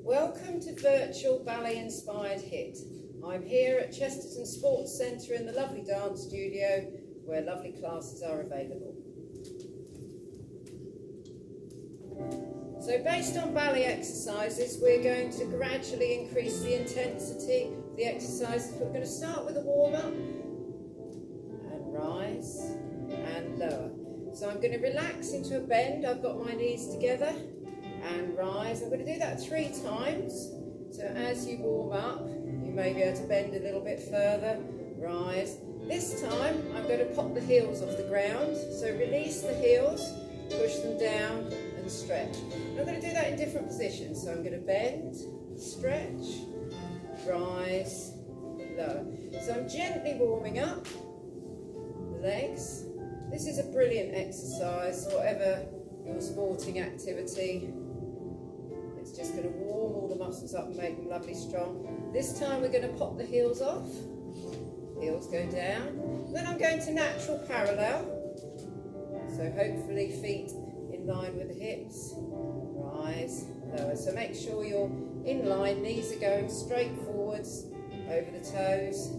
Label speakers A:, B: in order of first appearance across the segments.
A: Welcome to Virtual Ballet Inspired HIIT. I'm here at Chesterton Sports Centre in the lovely dance studio where lovely classes are available. So based on ballet exercises, we're going to gradually increase the intensity of the exercises. We're going to start with a warm-up and rise and lower. So I'm going to relax into a bend. I've got my knees together and rise. I'm going to do that 3 times. So as you warm up, you may be able to bend a little bit further, rise. This time I'm going to pop the heels off the ground. So release the heels, push them down and stretch. And I'm going to do that in different positions. So I'm going to bend, stretch, rise, lower. So I'm gently warming up the legs. This is a brilliant exercise, whatever your sporting activity. It's just going to warm all the muscles up and make them lovely strong. This time we're going to pop the heels off. Heels go down. Then I'm going to natural parallel. So hopefully feet in line with the hips. Rise, lower. So make sure you're in line. Knees are going straight forwards, over the toes.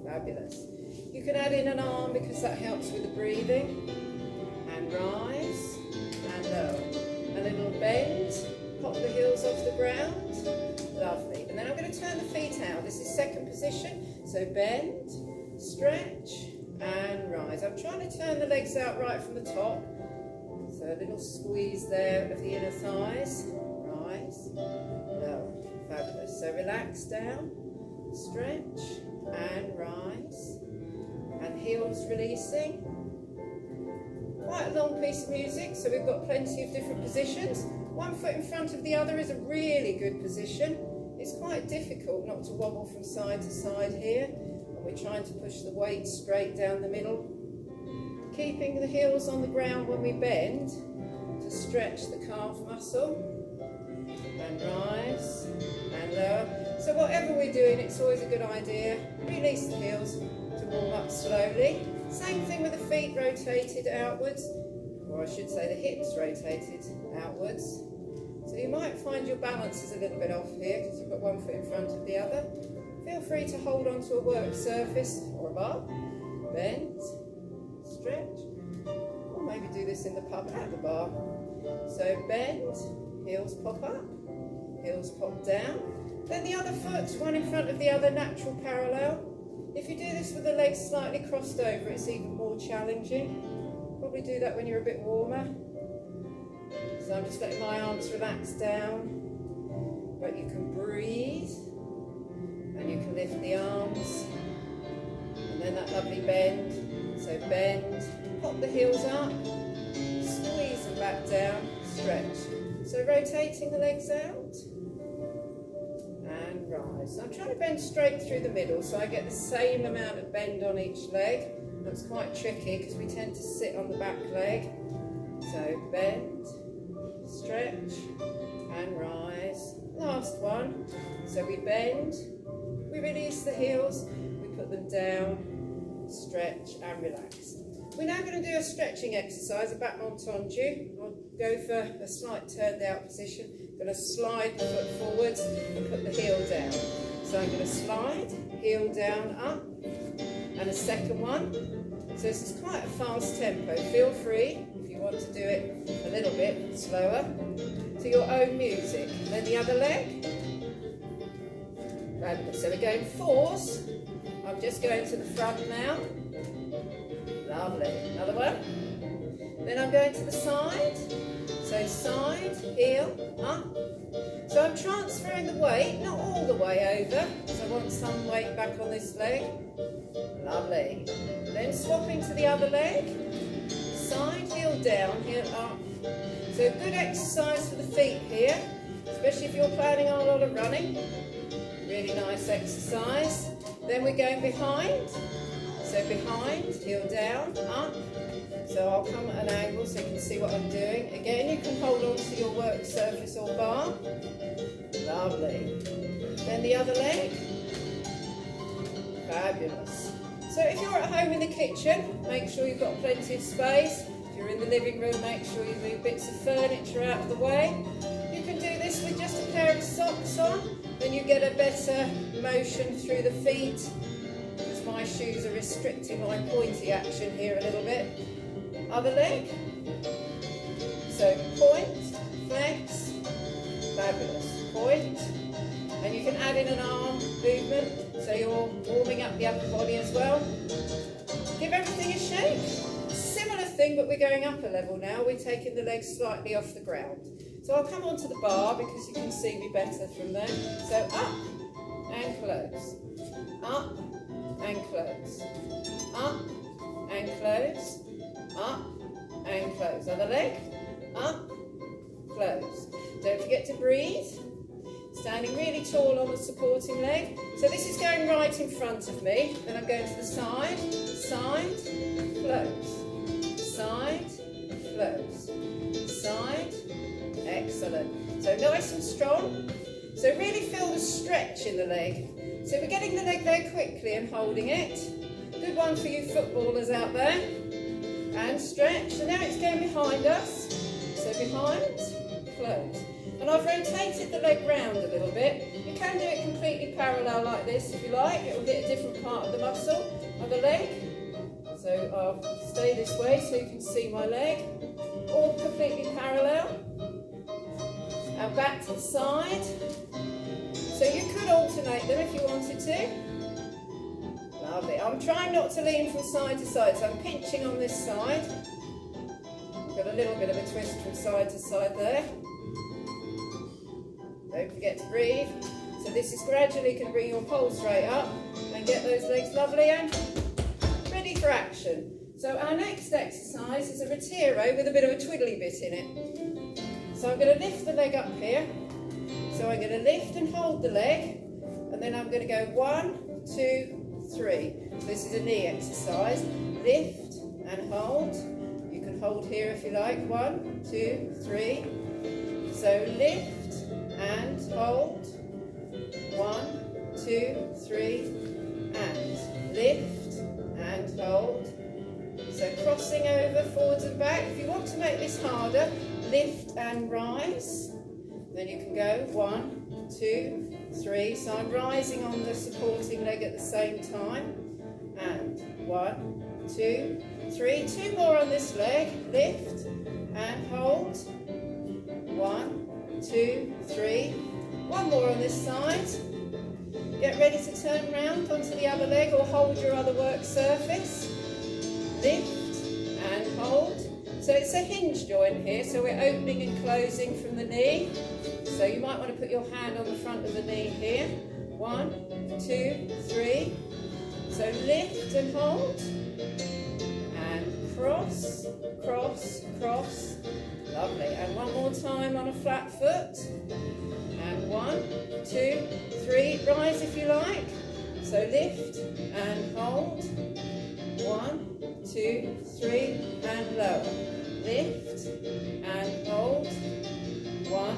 A: Fabulous. You can add in an arm because that helps with the breathing. And rise and lower. A little bend. Pop the heels off the ground. Lovely. And then I'm going to turn the feet out. This is second position. So bend, stretch and rise. I'm trying to turn the legs out right from the top. So a little squeeze there of the inner thighs. Rise, lower. Fabulous. So relax down, stretch and rise. And heels releasing. Quite a long piece of music, so we've got plenty of different positions. One foot in front of the other is a really good position. It's quite difficult not to wobble from side to side here. And we're trying to push the weight straight down the middle. Keeping the heels on the ground when we bend to stretch the calf muscle. And rise and lower. So whatever we're doing, it's always a good idea. Release the heels to warm up slowly. Same thing with the feet rotated outwards, or I should say the hips rotated outwards. So you might find your balance is a little bit off here because you've got one foot in front of the other. Feel free to hold on to a work surface or a bar. Bend, stretch, or maybe do this in the pub at the bar. So bend, heels pop up, heels pop down. Then the other foot, one in front of the other, natural parallel. If you do this with the legs slightly crossed over, it's even more challenging. Probably do that when you're a bit warmer. So I'm just letting my arms relax down. But you can breathe. And you can lift the arms. And then that lovely bend. So bend, pop the heels up, squeeze them back down, stretch. So rotating the legs out. And rise. So I'm trying to bend straight through the middle so I get the same amount of bend on each leg. That's quite tricky because we tend to sit on the back leg. So bend, stretch and rise. Last one. So we bend, we release the heels, we put them down, stretch and relax. We're now going to do a stretching exercise, a back montandu. I'll go for a slight turned out position. I'm going to slide the foot forwards and put the heel down. So I'm going to slide, heel down, up, and a second one. So this is quite a fast tempo. Feel free, if you want to do it a little bit slower, to your own music. And then the other leg. Fabulous. So we're going fours. I'm just going to the front now. Lovely. Another one. Then I'm going to the side. So side, heel, up. So I'm transferring the weight, not all the way over, because I want some weight back on this leg. Lovely. Then swapping to the other leg. Side, heel down, heel up. So good exercise for the feet here, especially if you're planning on a lot of running. Really nice exercise. Then we're going behind. So behind, heel down, up. So I'll come at an angle so you can see what I'm doing. Again, you can hold on to your work surface or bar. Lovely. Then the other leg. Fabulous. So if you're at home in the kitchen, make sure you've got plenty of space. If you're in the living room, make sure you move bits of furniture out of the way. You can do this with just a pair of socks on, then you get a better motion through the feet, because my shoes are restricting my pointy action here a little bit. Other leg. So point, flex, fabulous. Point, and you can add in an arm movement, so you're warming up the upper body as well. Give everything a shake. Similar thing, but we're going up a level now. We're taking the legs slightly off the ground. So I'll come onto the bar because you can see me better from there. So up and close, up and close, up and close, up and close. Other leg, up, close. Don't forget to breathe. Standing really tall on the supporting leg. So this is going right in front of me. Then I'm going to the side, side, close, side, close, side. Excellent. So nice and strong. So really feel the stretch in the leg. So we're getting the leg there quickly and holding it. Good one for you footballers out there. And stretch. So now it's going behind us. So behind, close. And I've rotated the leg round a little bit. You can do it completely parallel like this if you like. It will hit a different part of the muscle of the leg. So I'll stay this way so you can see my leg. All completely parallel. And back to the side. So you could alternate them if you wanted to. Lovely. I'm trying not to lean from side to side, so I'm pinching on this side. I've got a little bit of a twist from side to side there. Don't forget to breathe. So this is gradually going to bring your pulse rate up and get those legs lovely and ready for action. So our next exercise is a retiro with a bit of a twiddly bit in it. So I'm going to lift the leg up here. So I'm going to lift and hold the leg, and then I'm going to go 1, 2, 3. So this is a knee exercise. Lift and hold. You can hold here if you like. 1, 2, 3. So lift and hold. 1, 2, 3, and lift and hold. So crossing over, forwards and back. If you want to make this harder, lift and rise. Then you can go 1, 2, 3. So I'm rising on the supporting leg at the same time. And 1, 2, 3. 2 more on this leg. Lift and hold. 1, 2, 3. 1 more on this side. Get ready to turn round onto the other leg or hold your other work surface. Lift and hold. So it's a hinge joint here, so we're opening and closing from the knee. So you might want to put your hand on the front of the knee here. 1, 2, 3. So lift and hold. And cross, cross, cross. Lovely. And one more time on a flat foot. And 1, 2, 3. Rise if you like. So lift and hold. 1, 2, 3, and lower. Lift and hold. 1,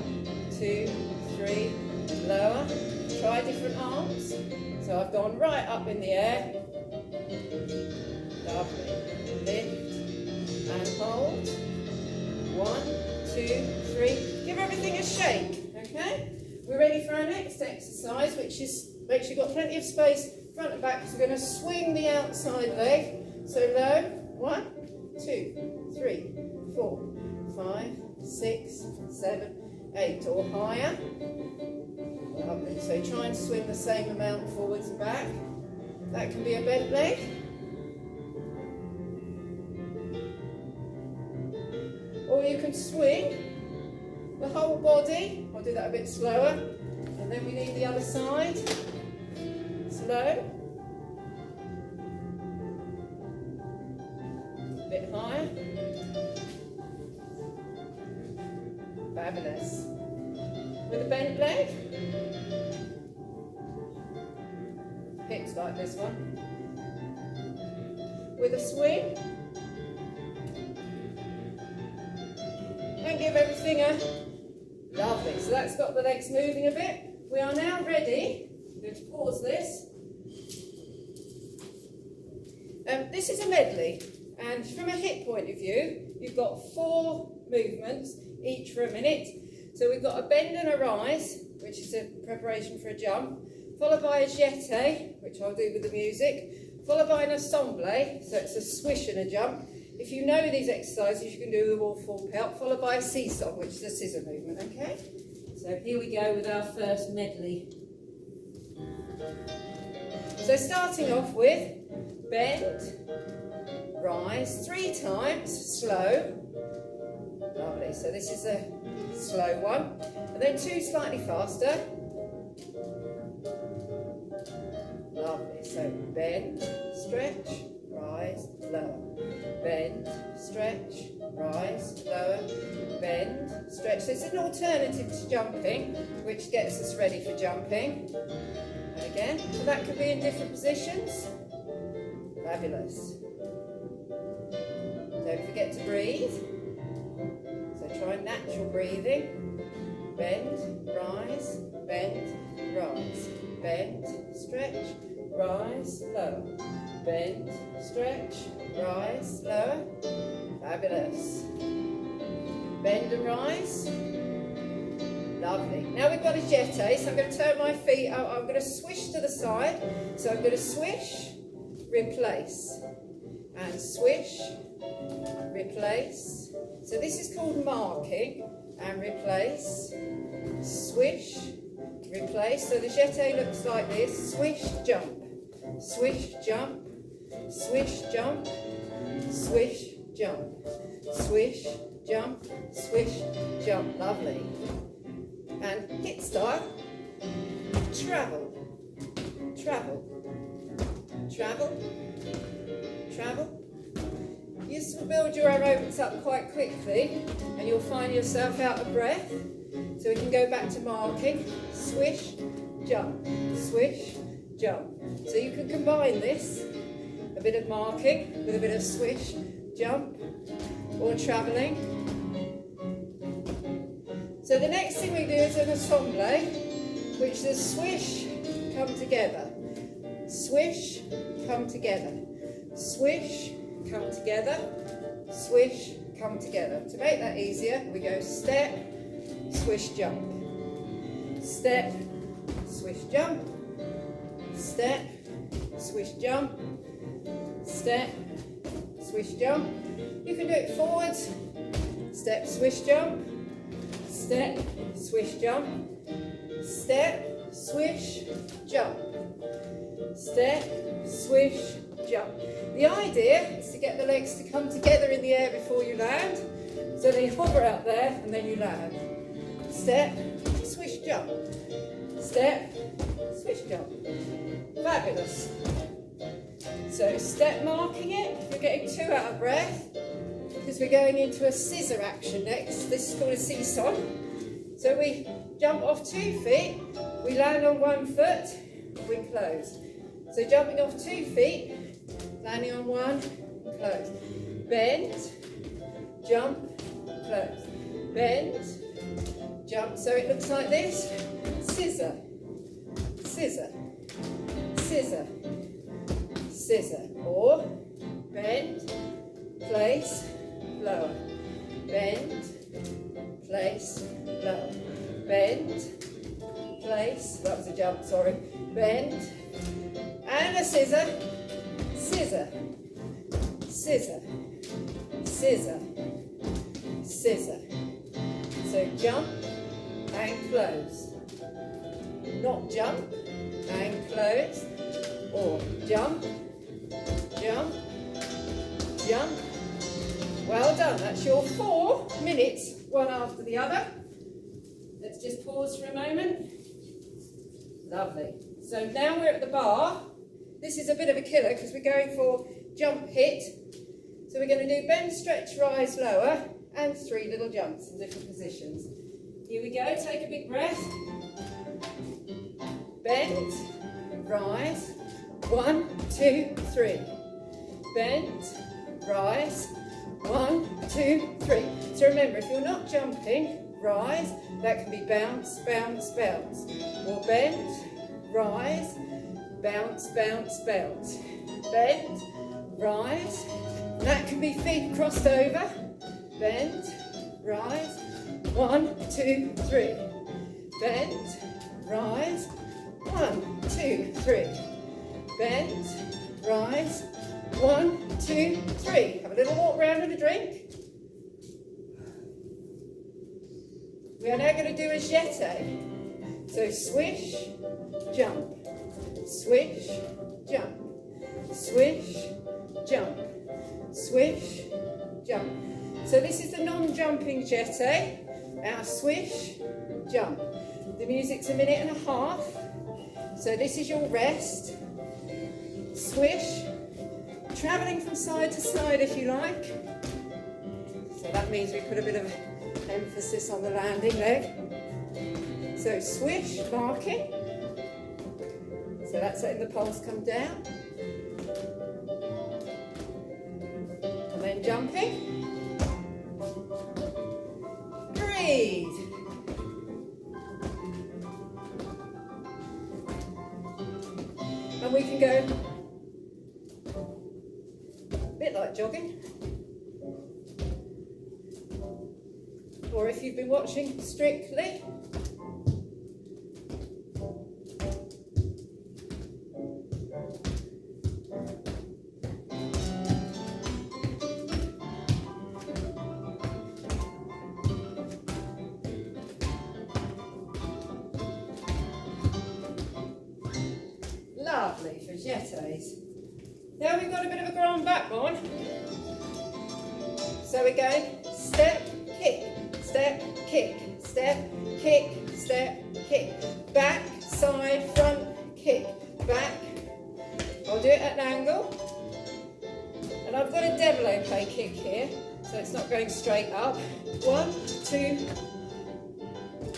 A: 2, 3, lower. Try different arms. So I've gone right up in the air. Lovely. Lift and hold. 1, 2, 3. Give everything a shake. Okay? We're ready for our next exercise, which is make sure you've got plenty of space front and back, because we're going to swing the outside leg. So low. 1, 2, 3, 4, 5, 6, 7, 8, or higher. Lovely. So try and swing the same amount forwards and back. That can be a bent leg. Or you can swing the whole body. I'll do that a bit slower. And then we need the other side. Slow. A bit higher. Fabulous. With a bent leg. Hips like this one. With a swing. And give everything a lovely. So that's got the legs moving a bit. We are now ready. I'm going to pause this. This is a medley. And from a HIIT point of view, you've got 4 movements, each for a minute. So we've got a bend and a rise, which is a preparation for a jump, followed by a jeté, which I'll do with the music, followed by an ensemble, so it's a swish and a jump. If you know these exercises, you can do them all full pelt, followed by a seesaw, which is a scissor movement, okay? So here we go with our first medley. So starting off with bend, rise, 3 times, slow. Lovely, so this is a slow one. And then 2 slightly faster. Lovely, so bend, stretch, rise, lower. Bend, stretch, rise, lower. Bend, stretch. So it's an alternative to jumping, which gets us ready for jumping. And again, so that could be in different positions. Fabulous. Don't forget to breathe. So try natural breathing. Bend, rise, bend, stretch, rise, lower. Bend, stretch, rise, lower. Fabulous. Bend and rise. Lovely. Now we've got a jeté, so I'm going to turn my feet out. I'm going to swish to the side. So I'm going to swish, replace, and swish, replace. So this is called marking, and replace, swish, replace. So the jeté looks like this: swish, jump, swish, jump, swish, jump, swish, jump, swish, jump, swish, jump. Lovely. And HIIT style, travel, travel, travel, travel. You build your aerobics up quite quickly and you'll find yourself out of breath. So we can go back to marking, swish, jump, swish, jump. So you can combine this, a bit of marking with a bit of swish, jump, or travelling. So the next thing we do is an ensemble, which is swish, come together, swish, come together, swish, come together, swish, come together. To make that easier, we go step, swish, jump, step, swish, jump, step, swish, jump, step, swish, jump. You can do it forwards, step, swish, jump, step, swish, jump, step, swish, jump, step, swish, jump. The idea is to get the legs to come together in the air before you land, so they hover out there and then you land. Step, swish, jump, step, swish, jump. Fabulous. So step marking it, you're getting too out of breath, because we're going into a scissor action next. This is called a seesaw. So we jump off 2 feet, we land on 1 foot, we close. So jumping off 2 feet, landing on 1, close. Bend, jump, close. Bend, jump. So it looks like this: scissor, scissor, scissor, scissor. Or bend, place, lower. Bend, place, lower. Bend, place, that was a jump, sorry. Bend, and a scissor, scissor, scissor, scissor, scissor. So jump and close. Not jump and close, or jump, jump, jump. Well done, that's your 4 minutes, one after the other. Let's just pause for a moment. Lovely. So now we're at the bar. This is a bit of a killer because we're going for jump HIIT. So we're going to do bend, stretch, rise, lower, and 3 little jumps in different positions. Here we go, take a big breath. Bend, rise, 1, 2, 3. Bend, rise, 1, 2, 3. So remember, if you're not jumping, rise, that can be bounce, bounce, bounce. Or bend, rise, bounce, bounce, bounce. Bend, rise, that can be feet crossed over. Bend, rise, 1, 2, 3. Bend, rise, 1, 2, 3, bend, rise, 1, 2, 3. Have a little walk round and a drink. We are now going to do a jeté. So swish, jump, swish, jump, swish, jump, swish, jump. So this is the non-jumping jeté. Our swish, jump. The music's 1.5 minutes. So this is your rest. Swish, travelling from side to side if you like. So that means we put a bit of emphasis on the landing leg. So swish, marking. So that's letting the pulse come down. And then jumping. Breathe. And we can go a bit like jogging. Or if you've been watching Strictly, lovely for jetés. Now we've got a bit of a grand backbone. So we're going step, kick, step, kick, step, kick, step, kick. Back, side, front, kick, back. I'll do it at an angle. And I've got a développé kick here, so it's not going straight up. 1, 2.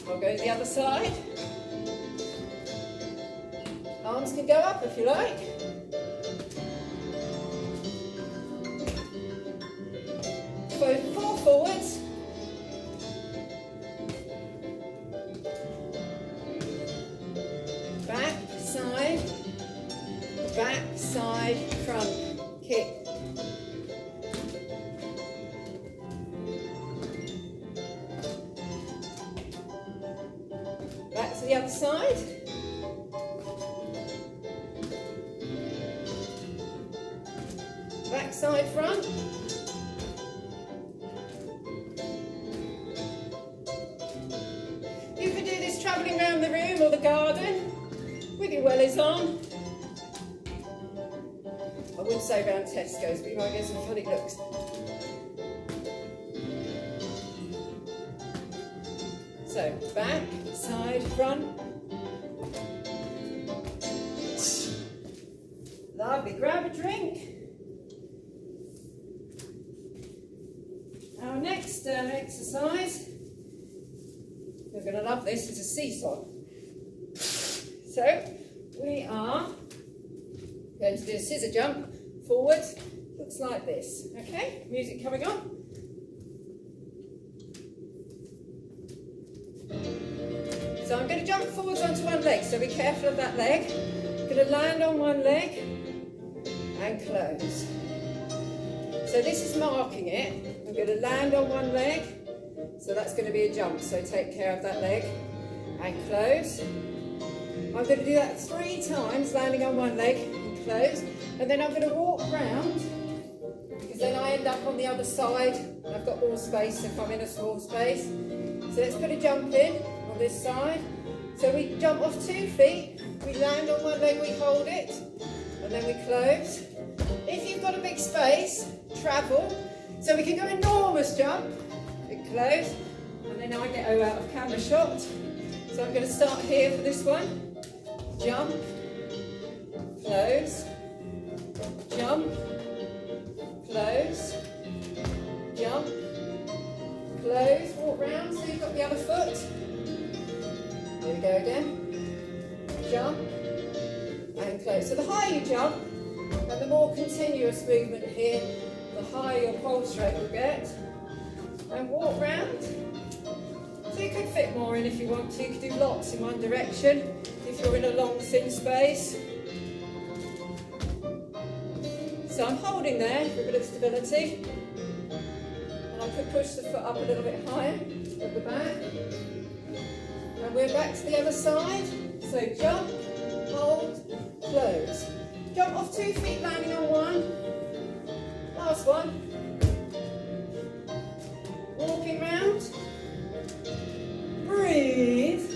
A: I'll go to the other side. Arms can go up if you like. So 4 forwards. Back, side, front, kick. Back to the other side. Back, side, front. You can do this travelling around the room or the garden with your wellies on. I would say around Tesco's, but you might get some funny looks. So, back, side, front. Lovely, grab a drink. Our next exercise, you're going to love this, is a seesaw. So, we are going to do a scissor jump forwards, looks like this, okay? Music coming on. So I'm going to jump forwards onto one leg, so be careful of that leg. I'm going to land on one leg and close. So this is marking it. I'm going to land on one leg, so that's going to be a jump, so take care of that leg and close. I'm going to do that 3 times, landing on one leg and close, and then I'm going to walk round, because then I end up on the other side, and I've got more space if I'm in a small space. So let's put a jump in on this side. So we jump off 2 feet, we land on one leg, we hold it, and then we close. If you've got a big space, travel. So we can go enormous jump, we close, and then I get out of camera shot. So I'm going to start here for this one. Jump, close, jump, close, jump, close, walk round so you've got the other foot. Here we go again. Jump and close. So the higher you jump and the more continuous movement here, the higher your pulse rate will get. And walk round. So you could fit more in if you want to. You could do lots in one direction if you're in a long, thin space. So I'm holding there for a bit of stability. And I could push the foot up a little bit higher at the back. And we're back to the other side. So jump, hold, close. Jump off 2 feet, landing on one. Last one. Walking round. Breathe.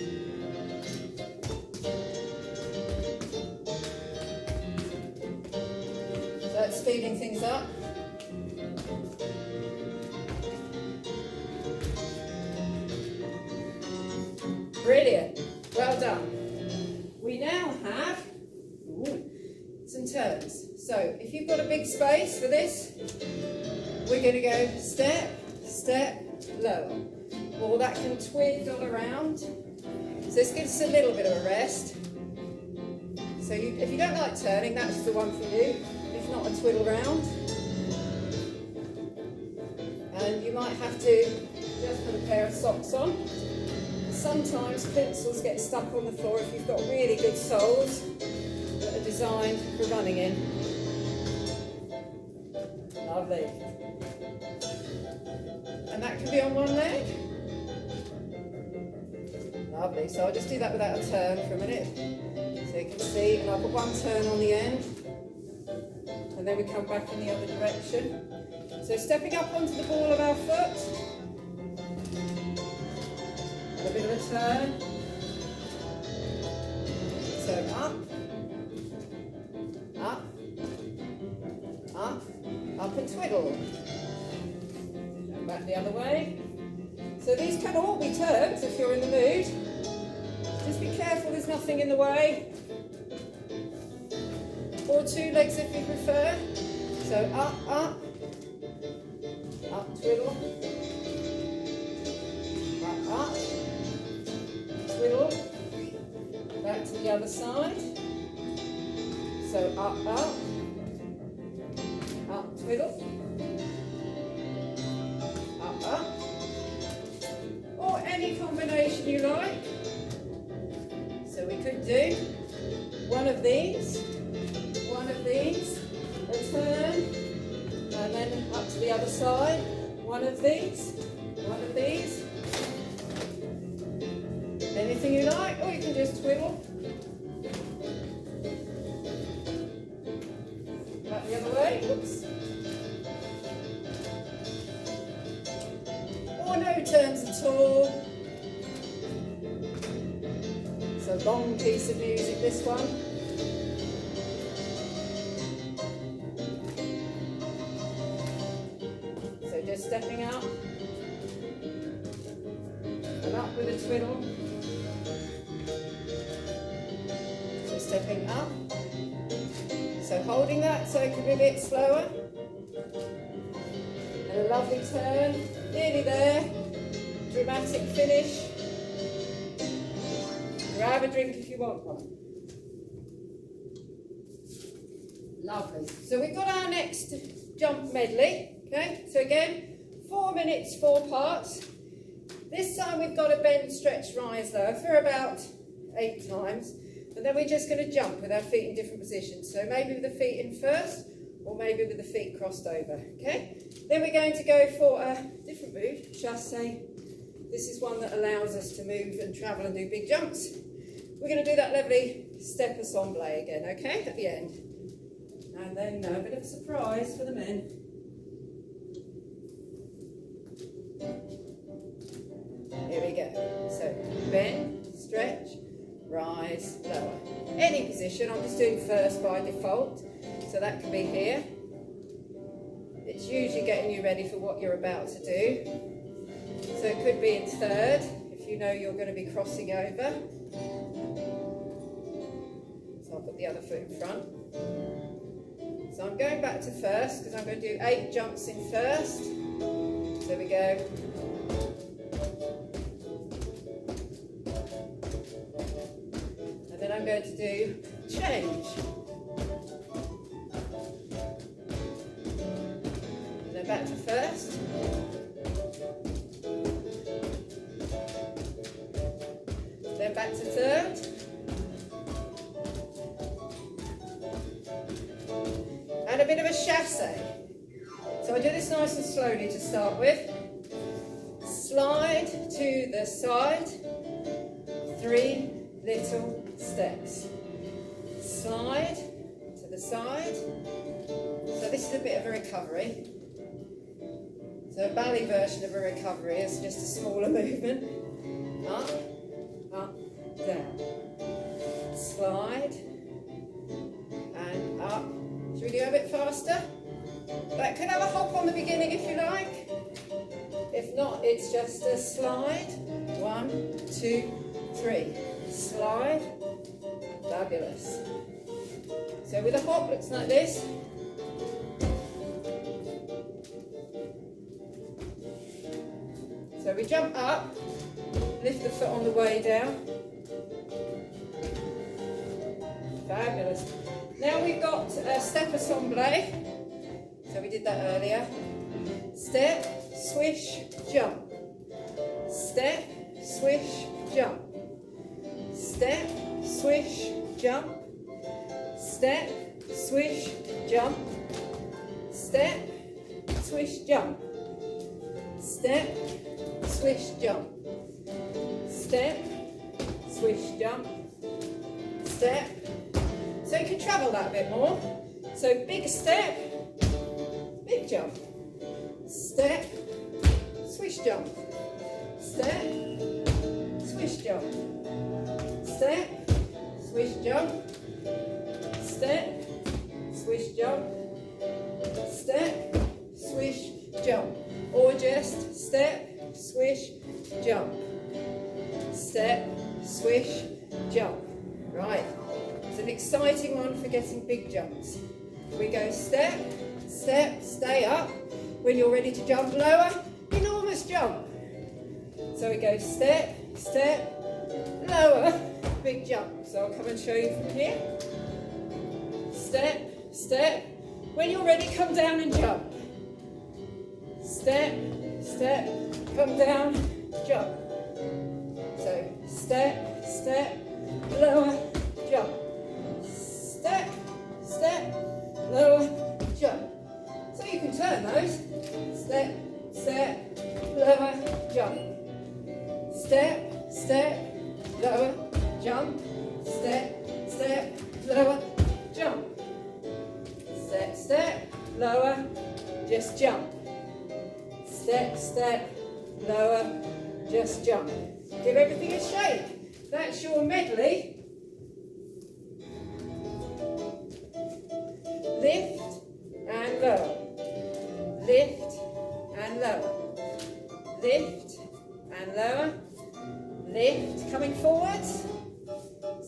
A: So that's speeding things up. Brilliant. Well done. We now have some turns. So if you've got a big space for this, we're going to go step, step, lower. Or that can twiddle around. So this gives us a little bit of a rest. So if you don't like turning, that's the one for you. If not, a twiddle round. And you might have to just put a pair of socks on. Sometimes pencils get stuck on the floor if you've got really good soles that are designed for running in. Lovely. And that can be on one leg. Lovely. So I'll just do that without a turn for a minute. So you can see, and I'll put one turn on the end. And then we come back in the other direction. So stepping up onto the ball of our foot. A bit of a turn. So up, up, up, up and twiddle. And back the other way. So these can all be turns if you're in the mood. Just be careful there's nothing in the way. Or 2 legs if you prefer. So up, up, up, twiddle, up, up. Twiddle, back to the other side. So up, up, up, twiddle, up, up. Or any combination you like. So we could do one of these, a turn, and then up to the other side. One of these. Anything you like, or you can just twiddle. Back the other way, oops. Or no turns at all. It's a long piece of music, this one. So just stepping up. And up with a twiddle. Stepping up, so holding that so it can be a bit slower, and a lovely turn, nearly there, dramatic finish. Grab a drink if you want one. Lovely. So we've got our next jump medley, okay, so again 4 minutes, 4 parts. This time we've got a bend, stretch, rise, lower for about 8 times. And then we're just going to jump with our feet in different positions. So maybe with the feet in first, or maybe with the feet crossed over, okay? Then we're going to go for a different move, just say this is one that allows us to move and travel and do big jumps. We're going to do that lovely step ensemble again, okay, at the end. And then a bit of a surprise for the men. Here we go. So bend, stretch, rise, lower. Any position, I'm just doing first by default, so that can be here. It's usually getting you ready for what you're about to do. So it could be in third, if you know you're going to be crossing over. So I'll put the other foot in front. So I'm going back to first, because I'm going to do 8 jumps in first. So we go. Then I'm going to do change. And then back to first. Then back to third. And a bit of a chassé. So I do this nice and slowly to start with. Slide to the side. 3 little steps. Slide to the side. So this is a bit of a recovery. So a ballet version of a recovery is just a smaller movement. Up, up, down. Slide, and up. Should we go a bit faster? That could have a hop on the beginning if you like. If not, it's just a slide. 1, 2, 3. Slide. Fabulous. So with a hop, looks like this. So we jump up, lift the foot on the way down. Fabulous. Now we've got a step assemblée. So we did that earlier. Step, swish, jump. Step, swish, jump. Step, swish, jump. Step, swish, jump. Step, swish, jump. Step, swish, jump. Step, swish, jump. Step. So you can travel that a bit more. So big step, big jump. Step, swish, jump. Step, swish, jump. Step, swish, jump. Step, swish, jump. Step, swish, jump. Or just step, swish, jump. Step, swish, jump. Right. It's an exciting one for getting big jumps. We go step, step, stay up. When you're ready to jump lower, enormous jump. So we go step, step, lower, big jump. So I'll come and show you from here. Step, step. When you're ready, come down and jump. Step, step, come down, jump. So step, step, lower, jump. Step, step, lower, jump. So you can turn those. Step, step, lower, jump. Step, step, lower, jump. Step, step, lower, jump. Step, step, lower, just jump. Step, step, lower, just jump. Give everything a shake. That's your medley. Lift and lower. Lift and lower. Lift and lower. Lift, coming forwards.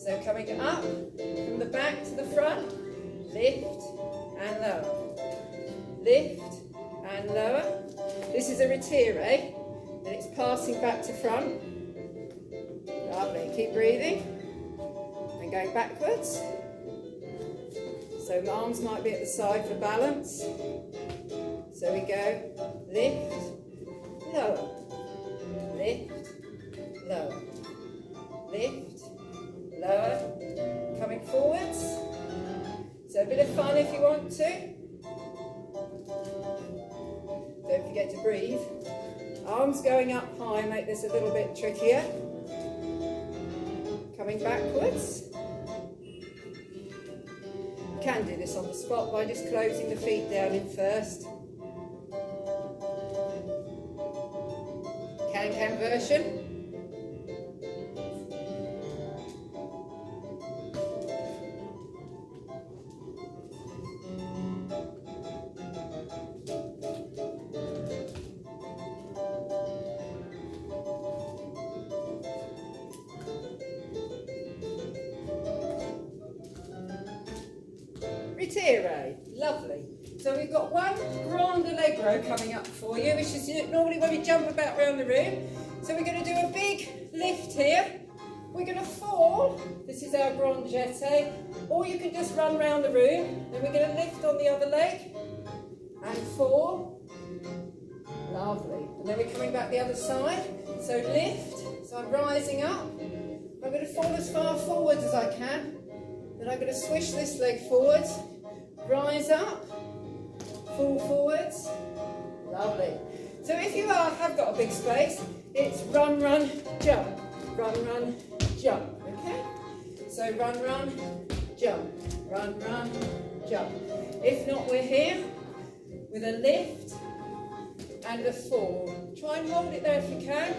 A: So coming up from the back to the front. Lift and lower. Lift and lower. This is a retire, and it's passing back to front. Lovely, keep breathing. And going backwards. So my arms might be at the side for balance. So we go lift, lower, lift, lower, lift, lower, coming forwards. So a bit of fun if you want to. Don't forget to breathe. Arms going up high make this a little bit trickier. Coming backwards. You can do this on the spot by just closing the feet down in first. Can version. Retire, lovely. So we've got one grand allegro coming up for you, which is normally when we jump about around the room. So we're going to do a big lift here. We're going to fall. This is our grand jeté. Or you can just run around the room. Then we're going to lift on the other leg and fall. Lovely. And then we're coming back the other side. So lift. So I'm rising up. I'm going to fall as far forwards as I can. Then I'm going to swish this leg forwards. Rise up, fall forwards, lovely. So if you have got a big space, it's run, run, jump, run, run, jump, okay? So run, run, jump, run, run, jump. If not, we're here with a lift and a fall. Try and hold it there if you can.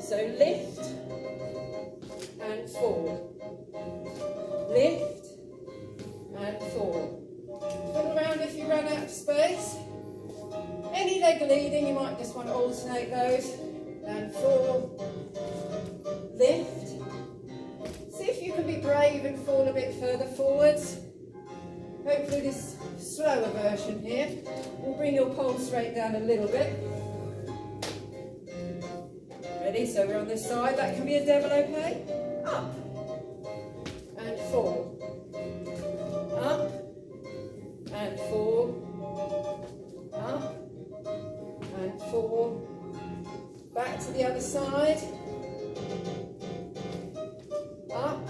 A: So lift and fall. Lift and fall. Pull around if you run out of space. Any leg leading, you might just want to alternate those. And fall. Lift. See if you can be brave and fall a bit further forwards. Hopefully this slower version here will bring your pulse rate down a little bit. Ready? So we're on this side. That can be a développé. Up and fall. Up and fall. Up and fall. Back to the other side. Up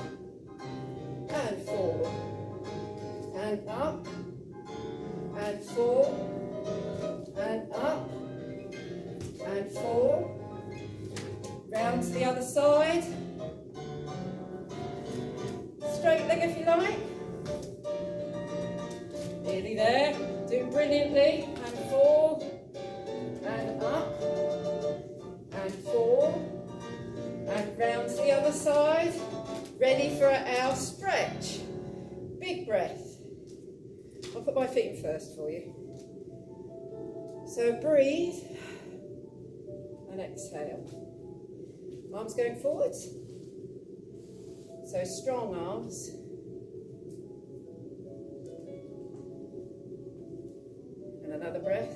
A: and fall. And up and fall. And up and fall. Round to the other side. Straight leg if you like. Nearly there. Doing brilliantly. And fall. And up. And fall. And round to the other side. Ready for our stretch. Big breath. I'll put my feet in first for you. So breathe. And exhale. Arms going forwards. So strong arms. And another breath.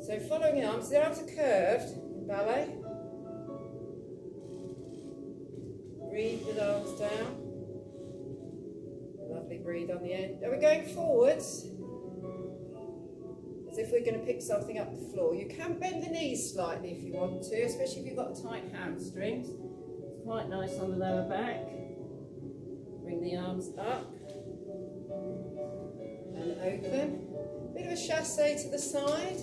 A: So following the arms are curved in ballet. Breathe with arms down. Lovely breathe on the end. Are we going forwards? As if we're going to pick something up the floor. You can bend the knees slightly if you want to, especially if you've got tight hamstrings. It's quite nice on the lower back. Bring the arms up and open. Bit of a chassé to the side.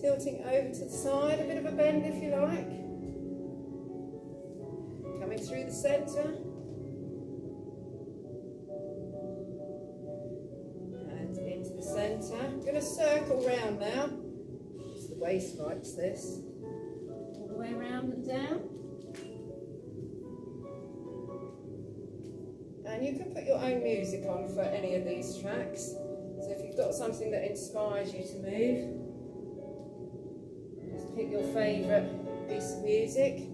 A: Tilting over to the side. A bit of a bend if you like. Coming through the centre. Into the centre. I'm going to circle round now. It's the waist likes this. All the way around and down. And you can put your own music on for any of these tracks. So if you've got something that inspires you to move, just pick your favourite piece of music.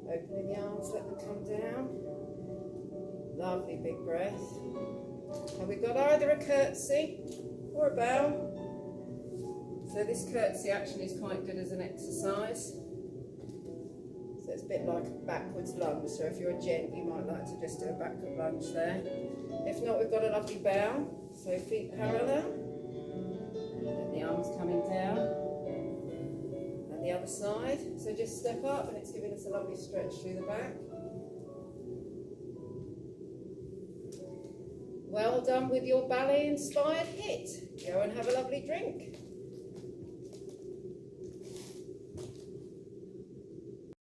A: Opening the arms, let them come down. Lovely big breath. And we've got either a curtsy or a bow. So this curtsy action is quite good as an exercise. So it's a bit like a backwards lunge. So if you're a gent, you might like to just do a backward lunge there. If not, we've got a lovely bow. So feet parallel. And the arms coming down. And the other side. So just step up and it's giving us a lovely stretch through the back. Well done with your ballet-inspired HIIT. Go and have a lovely drink.